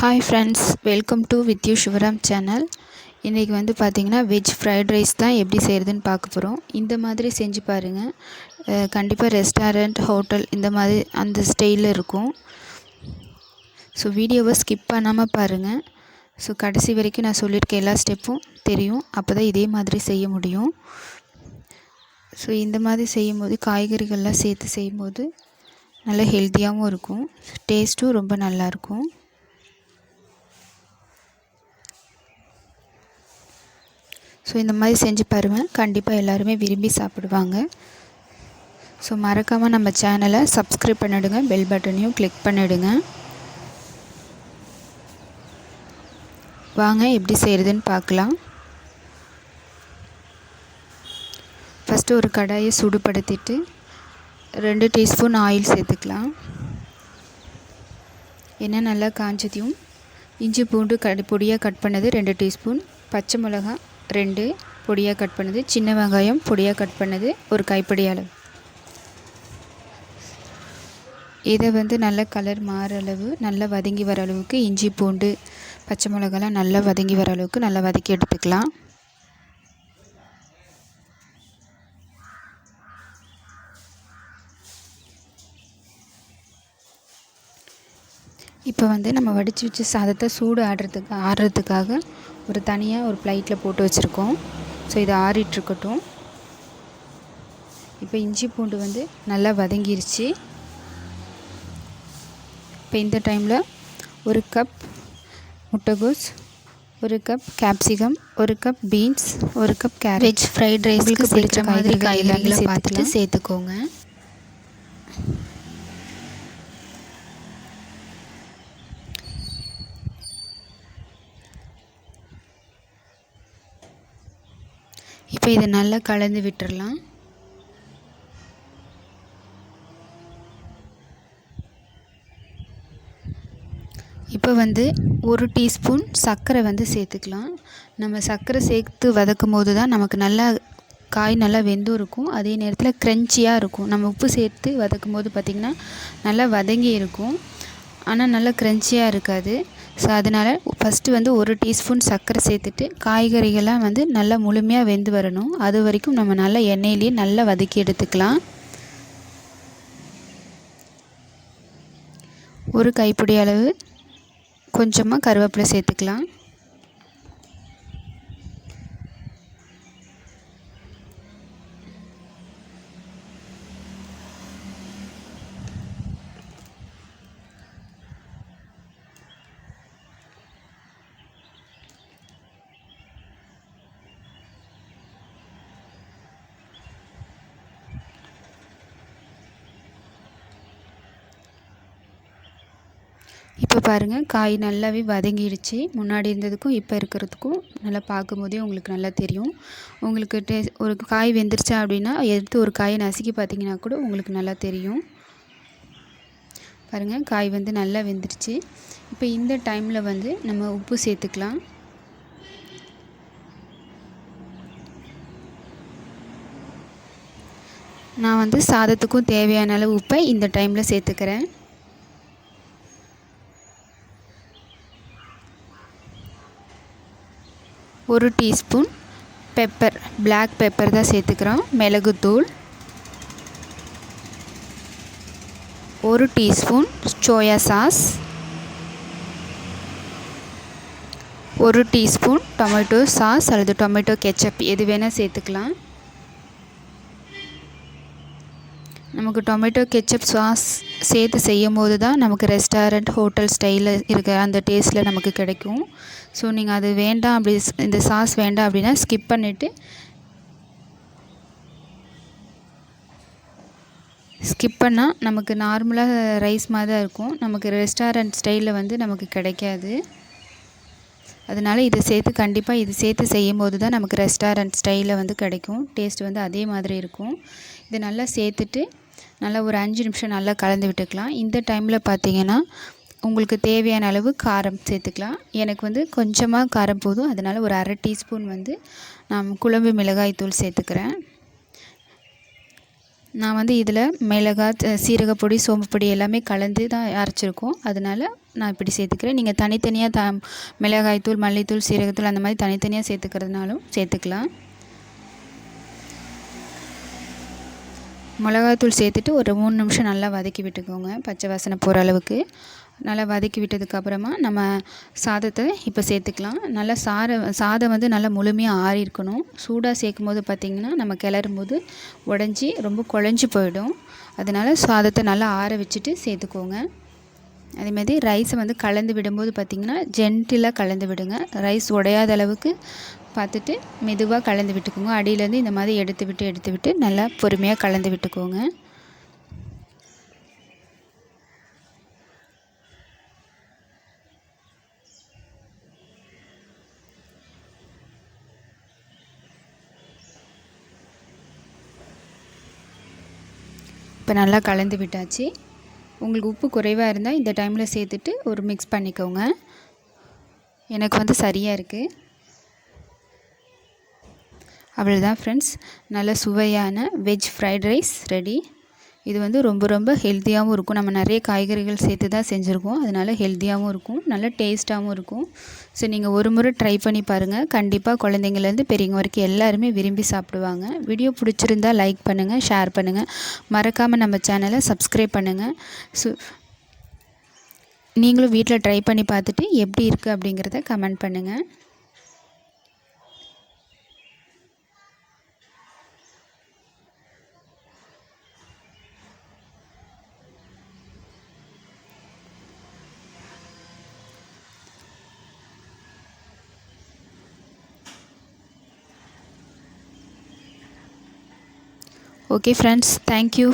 Hi friends, welcome to with you Sivaram channel. இன்றைக்கி வந்து பார்த்திங்கன்னா வெஜ் ஃப்ரைட் ரைஸ் தான் எப்படி செய்கிறதுன்னு பார்க்க போகிறோம். இந்த மாதிரி செஞ்சு பாருங்கள். கண்டிப்பாக ரெஸ்டாரண்ட், ஹோட்டல் இந்த மாதிரி அந்த ஸ்டைலில் இருக்கும். ஸோ வீடியோவை ஸ்கிப் பண்ணாமல் பாருங்கள். ஸோ கடைசி வரைக்கும் நான் சொல்லியிருக்க எல்லா ஸ்டெப்பும் தெரியும். அப்போ தான் இதே மாதிரி செய்ய முடியும். ஸோ இந்த மாதிரி செய்யும்போது காய்கறிகள்லாம் சேர்த்து செய்யும்போது நல்லா ஹெல்த்தியாகவும் இருக்கும். டேஸ்ட்டும் ரொம்ப நல்லாயிருக்கும். ஸோ இந்த மாதிரி செஞ்சு பாருங்கள். கண்டிப்பாக எல்லாருமே விரும்பி சாப்பிடுவாங்க. ஸோ மறக்காமல் நம்ம சேனலை சப்ஸ்கிரைப் பண்ணிவிடுங்க. பெல் பட்டனையும் கிளிக் பண்ணிவிடுங்க. வாங்க எப்படி செய்கிறதுன்னு பார்க்கலாம். ஃபஸ்ட்டு ஒரு கடாயை சூடுபடுத்திட்டு 2 டீஸ்பூன் ஆயில் சேர்த்துக்கலாம். எண்ணெய் நல்லா காஞ்சதையும் இஞ்சி பூண்டு பொடியாக கட் பண்ணது 2 டீஸ்பூன், பச்சை மிளகா 2 பொடியாக கட் பண்ணது, சின்ன வெங்காயம் பொடியாக கட் பண்ணது ஒரு கைப்பிடி அளவு. இதை வந்து நல்ல கலர் மாற அளவு நல்லா வதங்கி வர அளவுக்கு இஞ்சி பூண்டு பச்சை மிளகாலாம் நல்லா வதங்கி வர அளவுக்கு நல்லா வதக்கி எடுத்துக்கலாம். இப்போ வந்து நம்ம வடித்து வச்ச சாதத்தை சூடு ஆடுறதுக்காக ஒரு தனியாக ஒரு பிளேட்டில் போட்டு வச்சுருக்கோம். ஸோ இது ஆறிட்டுருக்கட்டும். இப்போ இஞ்சி பூண்டு வந்து நல்லா வதங்கிருச்சு. இப்போ இந்த டைமில் 1 கப் முட்டைகோஸ், 1 cup capsicum, 1 cup beans, 1 cup carrot. Veg fried ரைஸ்க்கு பிடிச்ச மாதிரி காய்கறிகளை பார்த்துட்டு சேர்த்துக்கோங்க. இப்போ இதை நல்லா கலந்து விட்டுறலாம். இப்போ வந்து 1 டீஸ்பூன் சர்க்கரை வந்து சேர்த்துக்கலாம். நம்ம சர்க்கரை சேர்த்து வதக்கும் போது தான் நமக்கு நல்லா காய் நல்லா வெந்தும் இருக்கும். அதே நேரத்தில் க்ரன்ச்சியாக இருக்கும். நம்ம உப்பு சேர்த்து வதக்கும் போது பார்த்திங்கன்னா நல்லா வதங்கி இருக்கும், ஆனால் நல்லா க்ரன்ச்சியாக இருக்காது. ஸோ அதனால் ஃபஸ்ட்டு வந்து 1 டீஸ்பூன் சர்க்கரை சேர்த்துட்டு காய்கறிகள்லாம் வந்து நல்லா முழுமையாக வெந்து வரணும். அது வரைக்கும் நம்ம நல்லா எண்ணெயிலேயே நல்லா வதக்கி எடுத்துக்கலாம். 1 கைப்பிடி அளவு கொஞ்சமாக கருவேப்பிலை சேர்த்துக்கலாம். இப்போ பாருங்கள், காய் நல்லாவே வதங்கிடுச்சு. முன்னாடி இருந்ததுக்கும் இப்போ இருக்கிறதுக்கும் நல்லா பார்க்கும்போதே உங்களுக்கு நல்லா தெரியும். உங்களுக்கு ஒரு காய் வெந்துருச்சா அப்படின்னா எடுத்து ஒரு காயை நசுக்கி பார்த்தீங்கன்னா கூட உங்களுக்கு நல்லா தெரியும். பாருங்கள், காய் வந்து நல்லா வெந்துருச்சு. இப்போ இந்த டைமில் வந்து நம்ம உப்பு சேர்த்துக்கலாம். நான் வந்து சாதத்துக்கும் தேவையான அளவு உப்பை இந்த டைமில் சேர்த்துக்கிறேன். ஒரு டீஸ்பூன் பெப்பர், பிளாக் பெப்பர் தான் சேர்த்துக்கிறோம். மிளகுத்தூள் 1 teaspoon soya sauce, 1 teaspoon tomato sauce அல்லது டொமேட்டோ கெச்சப் எது வேணால் சேர்த்துக்கலாம். நமக்கு டொமேட்டோ கெச்சப் சாஸ் சேர்த்து செய்யும் போது தான் நமக்கு ரெஸ்டாரண்ட், ஹோட்டல் ஸ்டைலில் இருக்க அந்த டேஸ்ட்டில் நமக்கு கிடைக்கும். ஸோ நீங்கள் அது வேண்டாம், அப்படி இந்த சாஸ் வேண்டாம் அப்படின்னா ஸ்கிப் பண்ணிவிட்டு ஸ்கிப் பண்ணால் நமக்கு நார்மலாக ரைஸ் மாதிரி தான் இருக்கும். நமக்கு ரெஸ்டாரண்ட் ஸ்டைலில் வந்து நமக்கு கிடைக்காது. அதனால் இதை சேர்த்து கண்டிப்பாக இது சேர்த்து செய்யும் போது தான் நமக்கு ரெஸ்டாரண்ட் ஸ்டைலில் வந்து கிடைக்கும். டேஸ்ட் வந்து அதே மாதிரி இருக்கும். இதை நல்லா சேர்த்துட்டு நல்லா ஒரு 5 நிமிஷம் நல்லா கலந்து விட்டுக்கலாம். இந்த டைமில் பார்த்திங்கன்னா உங்களுக்கு தேவையான அளவு காரம் சேர்த்துக்கலாம். எனக்கு வந்து கொஞ்சமாக காரம் போதும். அதனால் ஒரு 1/2 டீஸ்பூன் வந்து நான் குழம்பு மிளகாய் தூள் சேர்த்துக்கிறேன். நான் வந்து இதில் மிளகாய், சீரகப்பொடி, சோம்பு பொடி எல்லாமே கலந்து தான் அரைச்சிருக்கோம். அதனால் நான் இப்படி சேர்த்துக்கிறேன். நீங்கள் தனித்தனியாக மிளகாய்த்தூள், மல்லித்தூள், சீரகத்தூள் அந்த மாதிரி தனித்தனியாக சேர்த்துக்கிறதுனாலும் சேர்த்துக்கலாம். மிளகாய்த்தூள் சேர்த்துட்டு ஒரு 3 நிமிஷம் நல்லா வதக்கி விட்டுக்கோங்க, பச்சை வாசனை போகிற அளவுக்கு. நல்லா வதக்கி விட்டதுக்கப்புறமா நம்ம சாதத்தை இப்போ சேர்த்துக்கலாம். நல்லா சாதம் வந்து நல்லா முழுமையாக ஆறி இருக்கணும். சூடாக சேர்க்கும் போது பார்த்திங்கன்னா நம்ம கிளறும் போது உடஞ்சி ரொம்ப குழஞ்சி போயிடும். அதனால் சாதத்தை நல்லா ஆற வச்சுட்டு சேர்த்துக்கோங்க. அதேமாதிரி ரைஸை வந்து கலந்து விடும்போது பார்த்திங்கன்னா ஜென்டிலாக கலந்து விடுங்க. ரைஸ் உடையாத அளவுக்கு பார்த்துட்டு மெதுவாக கலந்து விட்டுக்கோங்க. அடியிலேருந்து இந்த மாதிரி எடுத்து விட்டு நல்லா பொறுமையாக கலந்து விட்டுக்கோங்க. இப்போ நல்லா கலந்து விட்டாச்சு. உங்களுக்கு உப்பு குறைவாக இருந்தால் இந்த டைமில் சேர்த்துட்டு ஒரு மிக்ஸ் பண்ணிக்கோங்க. எனக்கு வந்து சரியாக இருக்குது. அவ்வளோதான் ஃப்ரெண்ட்ஸ், நல்ல சுவையான வெஜ் ஃப்ரைட் ரைஸ் ரெடி. இது வந்து ரொம்ப ரொம்ப ஹெல்த்தியாகவும் இருக்கும். நம்ம நிறைய காய்கறிகள் சேர்த்து தான் செஞ்சுருக்கோம். அதனால் ஹெல்த்தியாகவும் இருக்கும், நல்ல டேஸ்ட்டாகவும் இருக்கும். ஸோ நீங்கள் ஒரு முறை ட்ரை பண்ணி பாருங்கள். கண்டிப்பாக குழந்தைங்கள்லேருந்து பெரியவங்க வரைக்கும் எல்லாருமே விரும்பி சாப்பிடுவாங்க. வீடியோ பிடிச்சிருந்தால் லைக் பண்ணுங்கள், ஷேர் பண்ணுங்கள். மறக்காமல் நம்ம சேனலை சப்ஸ்கிரைப் பண்ணுங்கள். நீங்களும் வீட்டில் ட்ரை பண்ணி பார்த்துட்டு எப்படி இருக்குது அப்படிங்கிறத கமெண்ட் பண்ணுங்கள். Okay friends, thank you.